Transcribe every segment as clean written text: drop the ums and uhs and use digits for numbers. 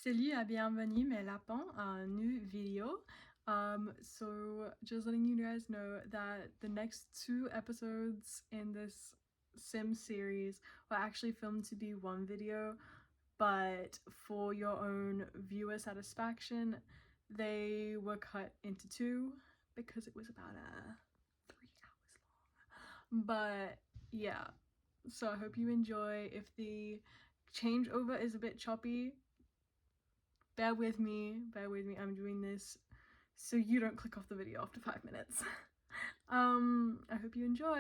Salut et bienvenue mes lapins à un new video. So just letting you guys know that the next 2 episodes in this sim series were actually filmed to be one video, but for your own viewer satisfaction they were cut into two because it was about 3 hours long. But yeah, so I hope you enjoy. If the changeover is a bit choppy, bear with me, I'm doing this so you don't click off the video after 5 minutes. I hope you enjoy.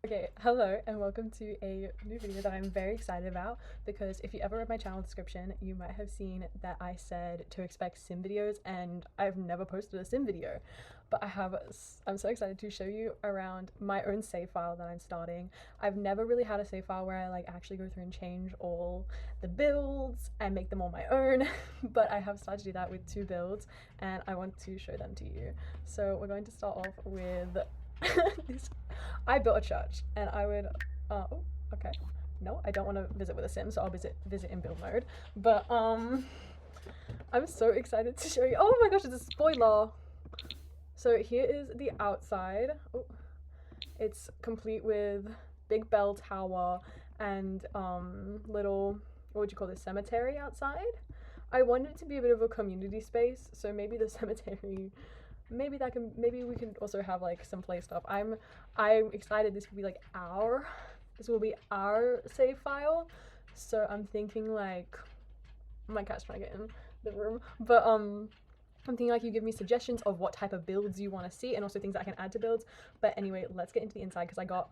Okay, hello and welcome to a new video that I'm very excited about, because if you ever read my channel description, you might have seen that I said to expect sim videos, and I've never posted a sim video. But I'm so excited to show you around my own save file that I'm starting. I've never really had a save file where I like actually go through and change all the builds and make them all my own, but I have started to do that with 2 builds and I want to show them to you. So we're going to start off with this. I built a church and I would oh, okay. No, I don't want to visit with a sim, so I'll visit in build mode. But I'm so excited to show you. Oh my gosh, it's a spoiler. So here is the outside. Oh, it's complete with big bell tower and little, what would you call this, cemetery outside. I wanted it to be a bit of a community space, so maybe the cemetery, maybe we can also have like some play stuff. I'm excited. This will be our save file, so I'm thinking like, my cat's trying to get in the room, but I'm thinking like you give me suggestions of what type of builds you want to see and also things that I can add to builds. But anyway, let's get into the inside because I got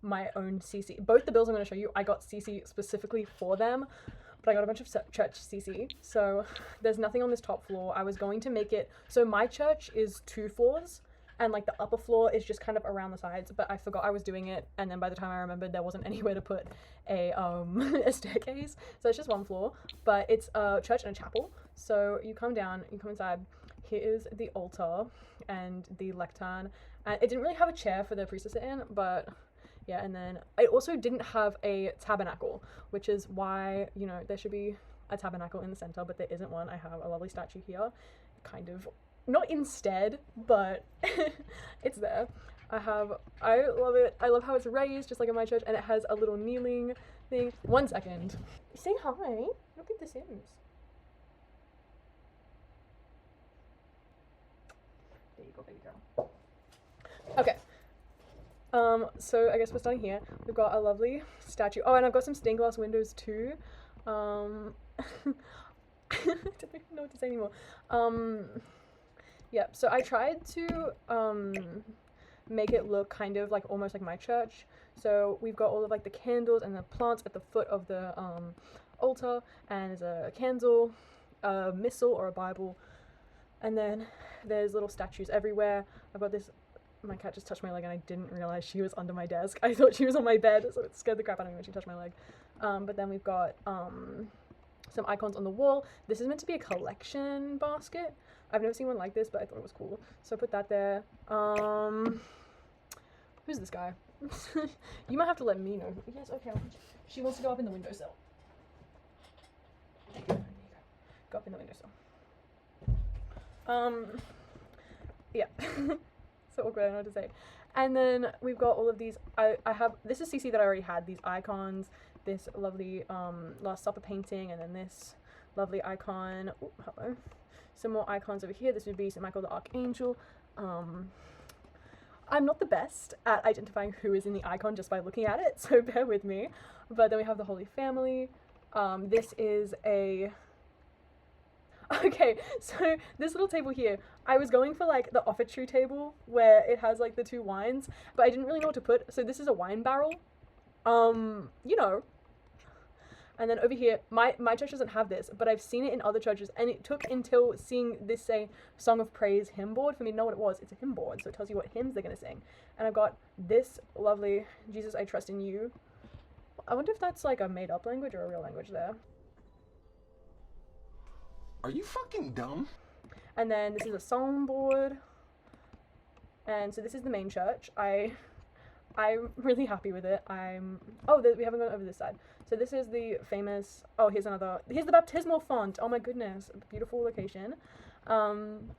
my own CC. Both the builds I'm going to show you, I got CC specifically for them, but I got a bunch of church CC. So there's nothing on this top floor. I was going to make it, so my church is 2 floors and like the upper floor is just kind of around the sides, but I forgot I was doing it, and then by the time I remembered, there wasn't anywhere to put a a staircase, so it's just 1 floor, but it's a church and a chapel. So you come down, you come inside, here is the altar and the lectern, and it didn't really have a chair for the priest to sit in, but yeah. And then it also didn't have a tabernacle, which is why, you know, there should be a tabernacle in the center, but there isn't one. I have a lovely statue here, kind of, not instead, but it's there. I love it. I love how it's raised, just like in my church, and it has a little kneeling thing. 1 second. Say hi. Look at the Sims. There you go, baby girl. Okay. So I guess we're starting here. We've got a lovely statue. Oh, and I've got some stained glass windows too. I don't even know what to say anymore. Yeah, so I tried to make it look kind of like almost like my church. So we've got all of like the candles and the plants at the foot of the altar, and there's a candle, a missal or a Bible, and then there's little statues everywhere. I've got this, my cat just touched my leg and I didn't realize she was under my desk. I thought she was on my bed, so it scared the crap out of me when she touched my leg. But then we've got some icons on the wall. This is meant to be a collection basket. I've never seen one like this, but I thought it was cool, so I put that there. Who's this guy? You might have to let me know. Yes, okay. She wants to go up in the windowsill. There you go. Go up in the windowsill. Yeah. So awkward, I don't know what to say. And then we've got all of these. I have, this is CC that I already had, these icons, this lovely Last Supper painting, and then this lovely icon. Oh, hello. Some more icons over here. This would be St. Michael the Archangel. I'm not the best at identifying who is in the icon just by looking at it, so bear with me. But then we have the Holy Family. This is a... Okay, so this little table here, I was going for like the offertory table where it has like the 2 wines, but I didn't really know what to put, so this is a wine barrel. You know. And then over here, my church doesn't have this, but I've seen it in other churches, and it took until seeing this say Song of Praise hymn board for me to know what it was. It's a hymn board, so it tells you what hymns they're gonna sing. And I've got this lovely Jesus I Trust in You. I wonder if that's like a made up language or a real language there. Are you fucking dumb? And then this is a song board. And so this is the main church. I'm really happy with it. We haven't gone over this side. So this is the famous, here's the baptismal font. Oh my goodness, beautiful location. And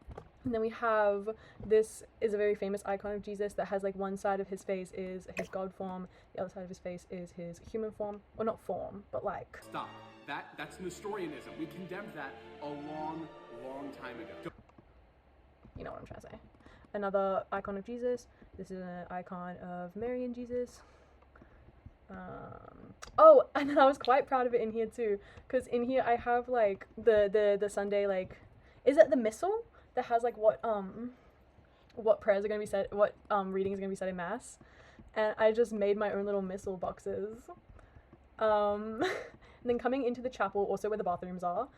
then we have, this is a very famous icon of Jesus that has like one side of his face is his God form, the other side of his face is his human form, or not form, but like. Stop. That's Nestorianism. We condemned that a long time ago. You know what I'm trying to say. Another icon of Jesus. This is an icon of Mary and Jesus. And then I was quite proud of it in here too, because in here I have like the Sunday, like, is it the missal that has like what prayers are gonna be said, what readings are gonna be said in mass, and I just made my own little missal boxes. And then coming into the chapel, also where the bathrooms are,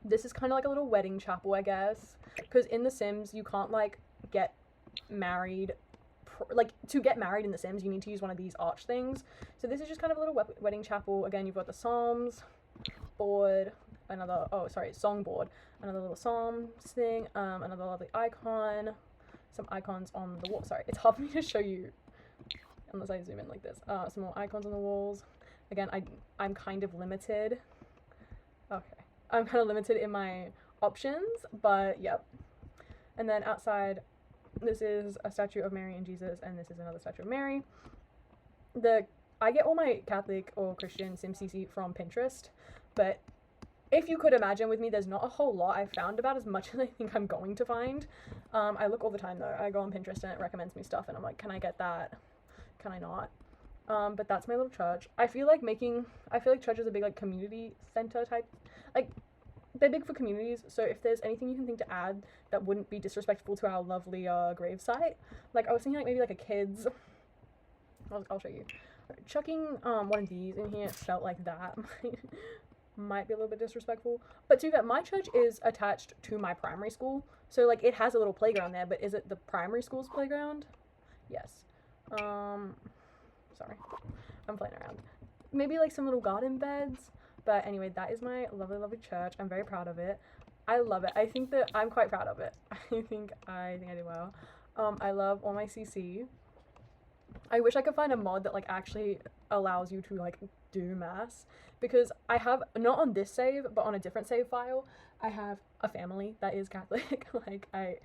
this is kind of like a little wedding chapel, I guess, because in The Sims you can't like get married. Like, to get married in The Sims, you need to use one of these arch things. So this is just kind of a little wedding chapel. Again, you've got the Psalms board, song board, another little Psalms thing, another lovely icon, some icons on the wall. Sorry, it's hard for me to show you unless I zoom in like this. Some more icons on the walls. Again, I'm kind of limited. Okay, I'm kind of limited in my options, but yep. And then outside, this is a statue of Mary and Jesus, and this is another statue of Mary. I get all my Catholic or Christian SimCC from Pinterest, but if you could imagine with me, there's not a whole lot I found about as much as I think I'm going to find. I look all the time though. I go on Pinterest and it recommends me stuff, and I'm like, can I get that? Can I not? But that's my little church. I feel like church is a big like community center type, like, they're big for communities, so if there's anything you can think to add that wouldn't be disrespectful to our lovely gravesite, like I was thinking like maybe like a kids, I'll show you, chucking one of these in here felt like that might be a little bit disrespectful, but to be fair, my church is attached to my primary school, so like it has a little playground there, but is it the primary school's playground? Yes. Sorry, I'm playing around. Maybe like some little garden beds. But anyway, that is my lovely church. I'm very proud of it. I love it. I think that I'm quite proud of it. I think I did well. I love all my CC. I wish I could find a mod that like actually allows you to like do mass, because I have, not on this save, but on a different save file, I have a family that is Catholic. I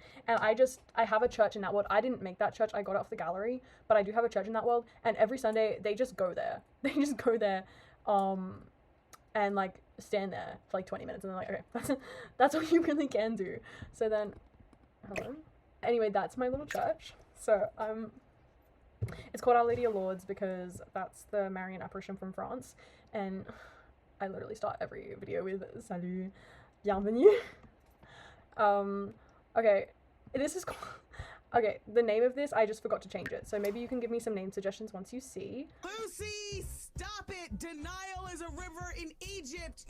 have a church in that world. I didn't make that church. I got it off the gallery, but I do have a church in that world, and every Sunday they just go there. And like stand there for like 20 minutes, and they're like, okay, that's all you really can do. So then, hello. Anyway, that's my little church. So it's called Our Lady of Lourdes because that's the Marian apparition from France, and I literally start every video with salut, bienvenue. Okay, this is okay, the name of this, I just forgot to change it, so maybe you can give me some name suggestions once you see. Lucy, stop it! Denial is a river in Egypt!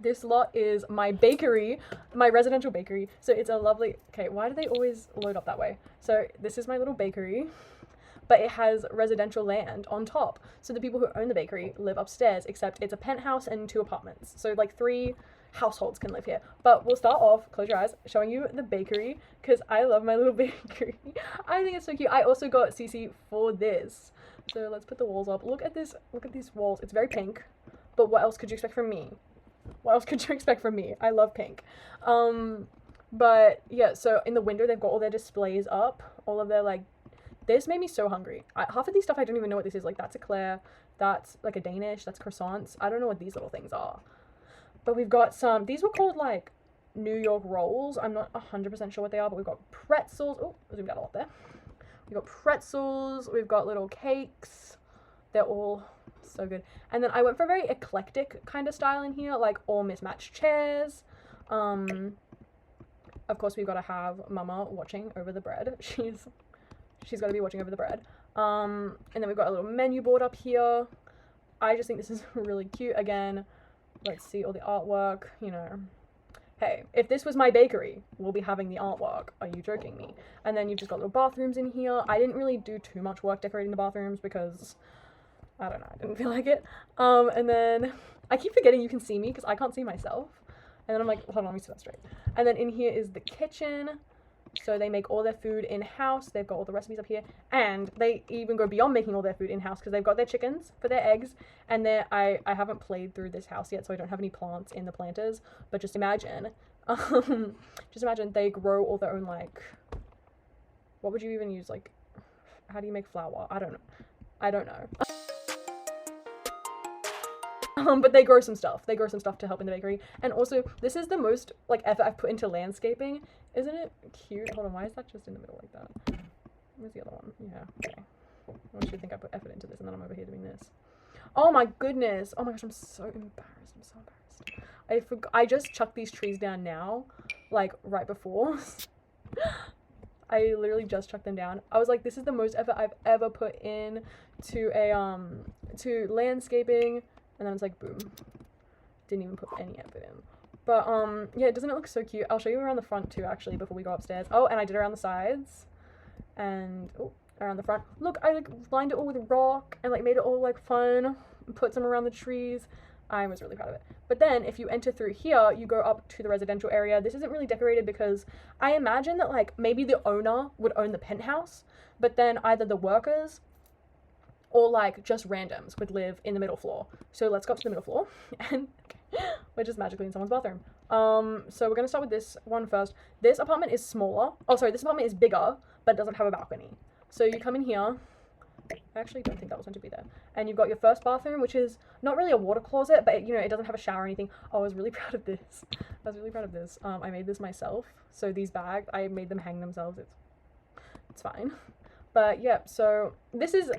This lot is my bakery, my residential bakery. So it's a lovely, okay, why do they always load up that way? So this is my little bakery, but it has residential land on top. So the people who own the bakery live upstairs, except it's a penthouse and 2 apartments. So like 3 households can live here. But we'll start off, close your eyes, showing you the bakery, because I love my little bakery. I think it's so cute. I also got CC for this. So let's put the walls up. Look at this, look at these walls. It's very pink, but what else could you expect from me? What else could you expect from me? I love pink. But yeah, so in the window, they've got all their displays up, all of their like, this made me so hungry. Half of these stuff, I don't even know what this is. Like that's eclair, that's like a Danish, that's croissants. I don't know what these little things are. But we've got some, these were called like New York rolls. I'm not 100% sure what they are, but we've got pretzels. Oh, I zoomed out a lot there. We've got pretzels, we've got little cakes. They're all so good. And then I went for a very eclectic kind of style in here, like all mismatched chairs. Of course, we've got to have Mama watching over the bread. She's got to be watching over the bread. And then we've got a little menu board up here. I just think this is really cute. Again, let's see all the artwork, you know. Hey, if this was my bakery, we'll be having the artwork. Are you joking me? And then you've just got little bathrooms in here. I didn't really do too much work decorating the bathrooms because, I don't know, I didn't feel like it. And then I keep forgetting you can see me because I can't see myself. And then I'm like, hold on, let me sit that straight. And then in here is the kitchen. So they make all their food in-house. They've got all the recipes up here. And they even go beyond making all their food in-house because they've got their chickens for their eggs. And I haven't played through this house yet, so I don't have any plants in the planters. But just imagine, they grow all their own, like, what would you even use? Like, how do you make flour? I don't know. But they grow some stuff. They grow some stuff to help in the bakery. And also, this is the most, like, effort I've put into landscaping. Isn't it cute? Hold on, why is that just in the middle like that? Where's the other one? Yeah, okay. I want you to think I put effort into this, and then I'm over here doing this. Oh my goodness. Oh my gosh, I'm so embarrassed. I'm so embarrassed. I just chucked these trees down now, like, right before. I literally just chucked them down. I was like, this is the most effort I've ever put in to to landscaping. And then it's like, boom. Didn't even put any effort in. But, yeah, doesn't it look so cute? I'll show you around the front too, actually, before we go upstairs. Oh, and I did around the sides. And, oh, around the front. Look, I, like, lined it all with rock and, like, made it all, like, fun. Put some around the trees. I was really proud of it. But then, if you enter through here, you go up to the residential area. This isn't really decorated because I imagine that, like, maybe the owner would own the penthouse, but then either the workers or, like, just randoms would live in the middle floor. So let's go up to the middle floor, and we're just magically in someone's bathroom. So we're gonna start with this one first. This apartment is smaller. Oh, sorry, this apartment is bigger, but doesn't have a balcony. So you come in here. I actually don't think that was meant to be there. And you've got your first bathroom, which is not really a water closet, but, you know, it doesn't have a shower or anything. Oh, I was really proud of this. I made this myself. So these bags, I made them hang themselves. It's fine. But, yeah, so this is...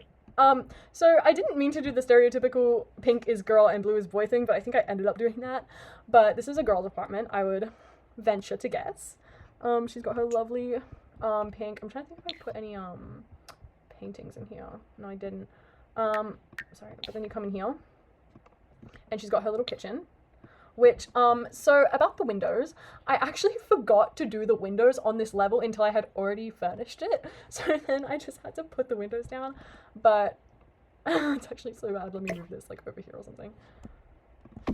so I didn't mean to do the stereotypical pink is girl and blue is boy thing, but I think I ended up doing that. But this is a girl's apartment, I would venture to guess. She's got her lovely, pink. I'm trying to think if I put any, paintings in here. No, I didn't. Sorry, but then you come in here, and she's got her little kitchen. Which, so about the windows, I actually forgot to do the windows on this level until I had already furnished it. So then I just had to put the windows down, but it's actually so bad. Let me move this, like, over here or something.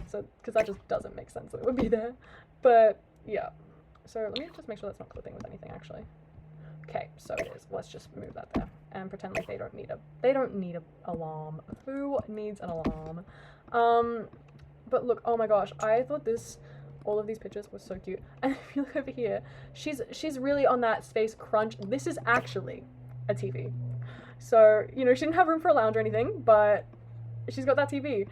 So, because that just doesn't make sense that it would be there. But, yeah. So let me just make sure that's not clipping with anything, actually. Okay, so it is. Let's just move that there and pretend like they don't need a alarm. Who needs an alarm? But look, oh my gosh, I thought all of these pictures were so cute. And if you look over here, she's really on that space crunch. This is actually a TV. So, you know, she didn't have room for a lounge or anything, but she's got that TV.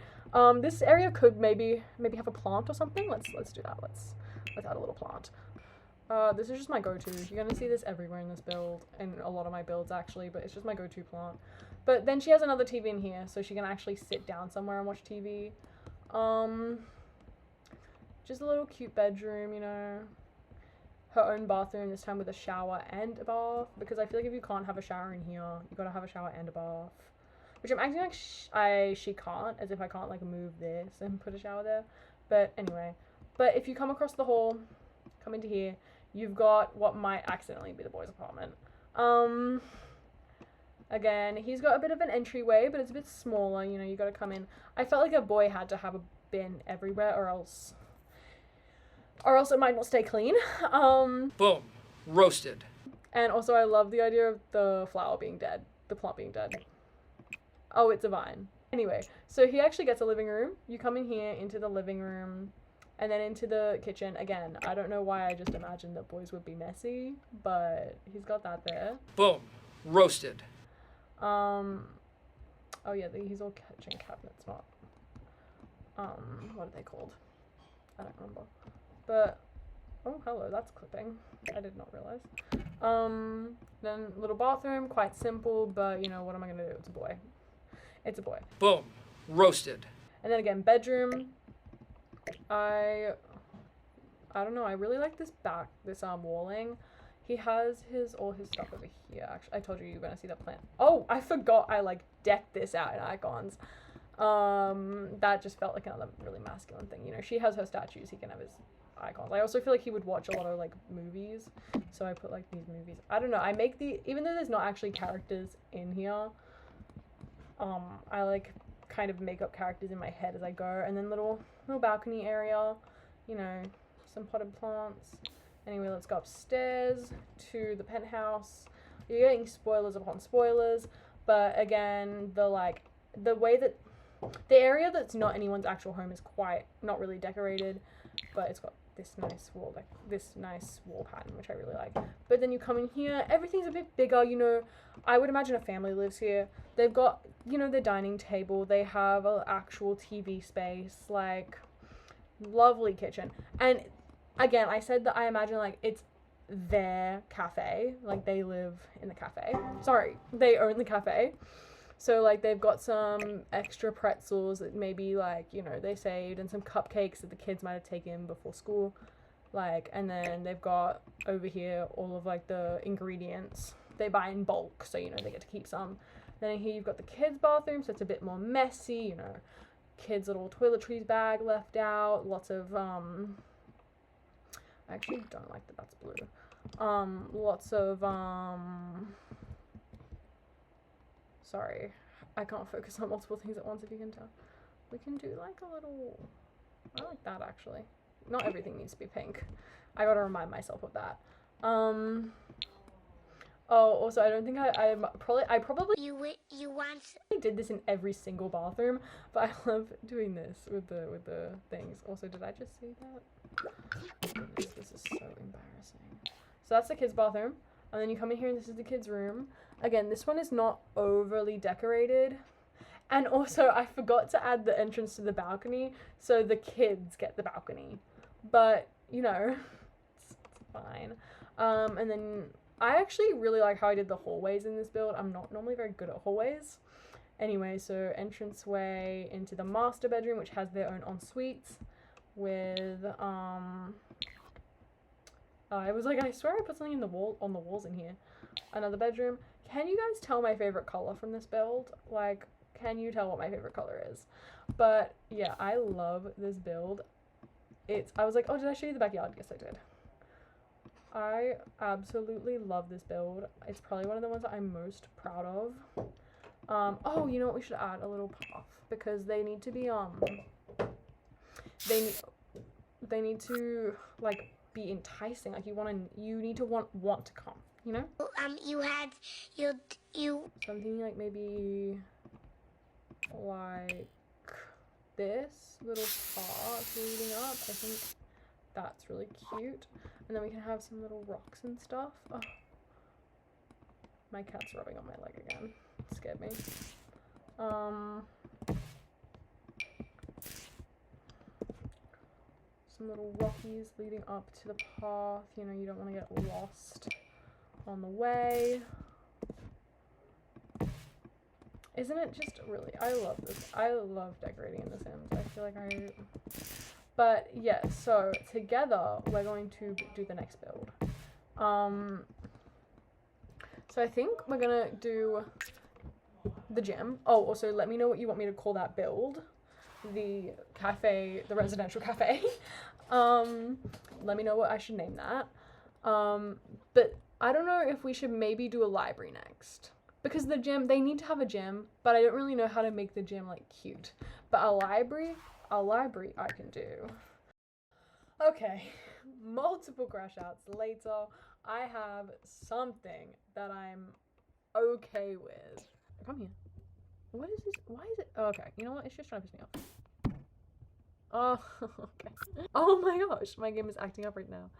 This area could maybe have a plant or something. Let's do that. Let's add a little plant. This is just my go-to. You're gonna see this everywhere in this build, in a lot of my builds actually, but it's just my go-to plant. But then she has another TV in here, so she can actually sit down somewhere and watch TV. Just a little cute bedroom, you know. Her own bathroom, this time with a shower and a bath, because I feel like if you can't have a shower in here, you gotta have a shower and a bath. Which I'm acting like she can't, as if I can't, like, move this and put a shower there. But anyway. But if you come across the hall, come into here, you've got what might accidentally be the boys' apartment. Again, he's got a bit of an entryway, but it's a bit smaller, you know, you gotta come in. I felt like a boy had to have a bin everywhere, or else it might not stay clean. Boom. Roasted. And also I love the idea of the flower being dead, the plant being dead. Oh, it's a vine. Anyway, so he actually gets a living room. You come in here into the living room, and then into the kitchen. Again, I don't know why I just imagined that boys would be messy, but he's got that there. Boom. Roasted. Oh yeah, he's all kitchen cabinets, not, what are they called? I don't remember. But, oh, hello, that's clipping. I did not realize. Then little bathroom, quite simple, but, you know, what am I gonna do? It's a boy. It's a boy. Boom. Roasted. And then again, bedroom. I don't know, I really like this walling. He has all his stuff over here. Actually, I told you were gonna see that plant. Oh, I forgot I, like, decked this out in icons. That just felt like another really masculine thing. You know, she has her statues, he can have his icons. I also feel like he would watch a lot of, like, movies, so I put, like, these movies. I don't know, I make even though there's not actually characters in here, I, like, kind of make up characters in my head as I go. And then little balcony area, you know, some potted plants. Anyway, let's go upstairs to the penthouse. You're getting spoilers upon spoilers, but again, the way that the area that's not anyone's actual home is quite not really decorated, but it's got this nice wall, like this nice wall pattern, which I really like. But then you come in here, everything's a bit bigger, you know. I would imagine a family lives here. They've got, you know, the dining table, they have an actual TV space, like lovely kitchen. And again, I said that I imagine like it's their cafe, like they live in the cafe. Sorry, they own the cafe. So like they've got some extra pretzels that maybe like, you know, they saved, and some cupcakes that the kids might have taken before school. Like, and then they've got over here all of like the ingredients they buy in bulk, so you know they get to keep some. Then here you've got the kids' bathroom, so it's a bit more messy, you know, kids' little toiletries bag left out, lots of I actually don't like that that's blue. Lots of sorry, I can't focus on multiple things at once, if you can tell. We can do like a little, I like that actually. Not everything needs to be pink. I gotta remind myself of that. Oh, also, I don't think I probably You want did this in every single bathroom, but I love doing this with the things. Also, did I just say that? Goodness, this is so embarrassing. So that's the kids' bathroom, and then you come in here and this is the kids' room. Again, this one is not overly decorated, and also I forgot to add the entrance to the balcony, so the kids get the balcony. But you know, it's fine. And then I actually really like how I did the hallways in this build. I'm not normally very good at hallways. Anyway, so entranceway into the master bedroom, which has their own ensuite with I was like, I swear I put something in the wall on the walls in here. Another bedroom. Can you guys tell my favorite color from this build? Like, can you tell what my favorite color is? But yeah, I love this build. I was like, oh, did I show you the backyard? Yes, I did. I absolutely love this build. It's probably one of the ones that I'm most proud of. Oh, you know what? We should add a little path because they need to be they need to like be enticing. Like you need to want to come. You know? Something like maybe like this little path leading up. I think that's really cute. And then we can have some little rocks and stuff. Oh. My cat's rubbing on my leg again. It scared me. Some little rockies leading up to the path. You know, you don't want to get lost on the way. Isn't it just really, I love this. I love decorating in The Sims. I feel like but yeah, so together we're going to do the next build. So I think we're gonna do the gym. Oh, also let me know what you want me to call that build. The cafe, the residential cafe. Let me know what I should name that. But I don't know if we should maybe do a library next. Because the gym, they need to have a gym, but I don't really know how to make the gym like cute. But a library I can do. Okay, multiple crash outs later, I have something that I'm okay with. Come here. What is this? Why is it? Oh, okay, you know what? It's just trying to piss me off. Oh, okay. Oh my gosh, my game is acting up right now.